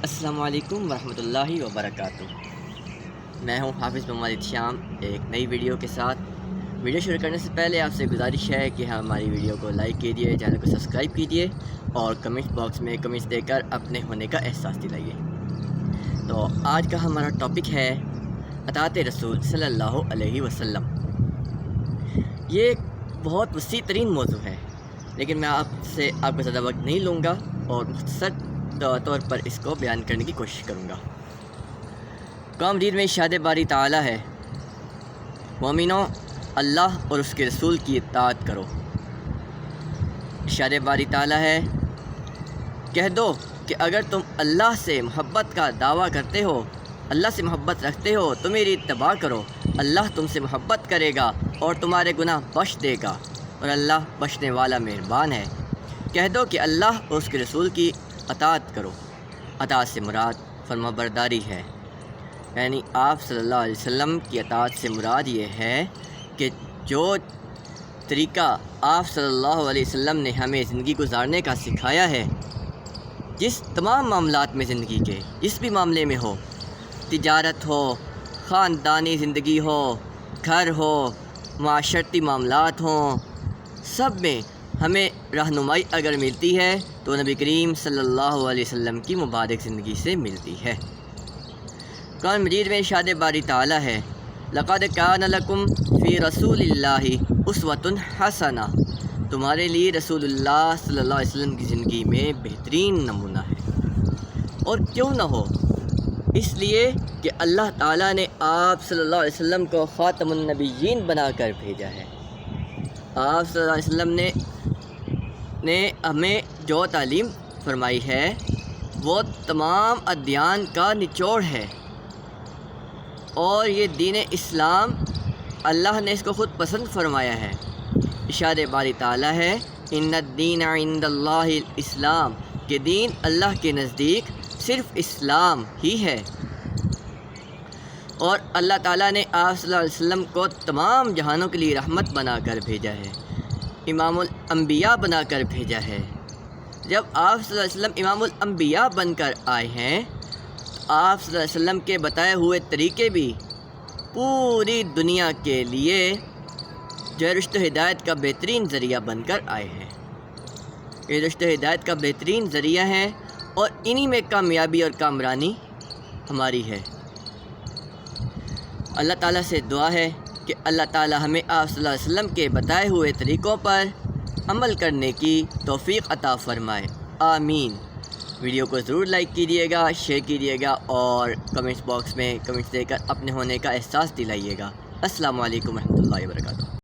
السلام علیکم ورحمۃ اللہ وبرکاتہ۔ میں ہوں حافظ محمد شام ایک نئی ویڈیو کے ساتھ۔ ویڈیو شروع کرنے سے پہلے آپ سے گزارش ہے کہ ہماری ویڈیو کو لائک کیجیے، چینل کو سبسکرائب کیجیے اور کمنٹ باکس میں کمنٹس دے کر اپنے ہونے کا احساس دلائیے۔ تو آج کا ہمارا ٹاپک ہے اطاعت رسول صلی اللہ علیہ وسلم۔ یہ ایک بہت وسیع ترین موضوع ہے، لیکن میں آپ کا زیادہ وقت نہیں لوں گا اور مختصر طور پر اس کو بیان کرنے کی کوشش کروں گا۔ قرآن مجید میں ارشاد باری تعالیٰ ہے، مومنوں اللہ اور اس کے رسول کی اطاعت کرو۔ ارشاد باری تعالیٰ ہے، کہہ دو کہ اگر تم اللہ سے محبت کا دعویٰ کرتے ہو، اللہ سے محبت رکھتے ہو تو میری اتباع کرو، اللہ تم سے محبت کرے گا اور تمہارے گناہ بخش دے گا اور اللہ بخشنے والا مہربان ہے۔ کہہ دو کہ اللہ اور اس کے رسول کی اطاعت کرو۔ اطاعت سے مراد فرما برداری ہے، یعنی آپ صلی اللہ علیہ وسلم کی اطاعت سے مراد یہ ہے کہ جو طریقہ آپ صلی اللہ علیہ وسلم نے ہمیں زندگی گزارنے کا سکھایا ہے، جس تمام معاملات میں زندگی کے جس بھی معاملے میں ہو، تجارت ہو، خاندانی زندگی ہو، گھر ہو، معاشرتی معاملات ہوں، سب میں ہمیں رہنمائی اگر ملتی ہے تو نبی کریم صلی اللہ علیہ وسلم کی مبارک زندگی سے ملتی ہے۔ قرآن مجید میں ارشاد باری تعالیٰ ہے، لقد کان لکم فی رسول اللہ اسوۃ حسنہ، تمہارے لیے رسول اللہ صلی اللہ علیہ وسلم کی زندگی میں بہترین نمونہ ہے۔ اور کیوں نہ ہو، اس لیے کہ اللہ تعالیٰ نے آپ صلی اللہ علیہ وسلم کو خاتم النبیین بنا کر بھیجا ہے۔ آپ صلی اللہ علیہ وسلم نے ہمیں جو تعلیم فرمائی ہے وہ تمام ادیان کا نچوڑ ہے، اور یہ دین اسلام اللہ نے اس کو خود پسند فرمایا ہے۔ ارشاد باری تعالیٰ ہے، ان الدین عند اللہ الاسلام، کہ دین اللہ کے نزدیک صرف اسلام ہی ہے۔ اور اللہ تعالیٰ نے آپ صلی اللہ علیہ وسلم کو تمام جہانوں کے لیے رحمت بنا کر بھیجا ہے، امام الانبیاء بنا کر بھیجا ہے۔ جب آپ صلی اللہ علیہ وسلم امام الانبیاء بن کر آئے ہیں تو آپ صلی اللہ علیہ وسلم کے بتائے ہوئے طریقے بھی پوری دنیا کے لیے جو ہے رشد و ہدایت کا بہترین ذریعہ بن کر آئے ہیں۔ یہ رشد و ہدایت کا بہترین ذریعہ ہے اور انہی میں کامیابی اور کامرانی ہماری ہے۔ اللہ تعالیٰ سے دعا ہے کہ اللہ تعالیٰ ہمیں آپ صلی اللہ علیہ وسلم کے بتائے ہوئے طریقوں پر عمل کرنے کی توفیق عطا فرمائے، آمین۔ ویڈیو کو ضرور لائک کیجیے گا، شیئر کیجیے گا اور کمنٹس باکس میں کمنٹس دے کر اپنے ہونے کا احساس دلائیے گا۔ السلام علیکم ورحمۃ اللہ وبرکاتہ۔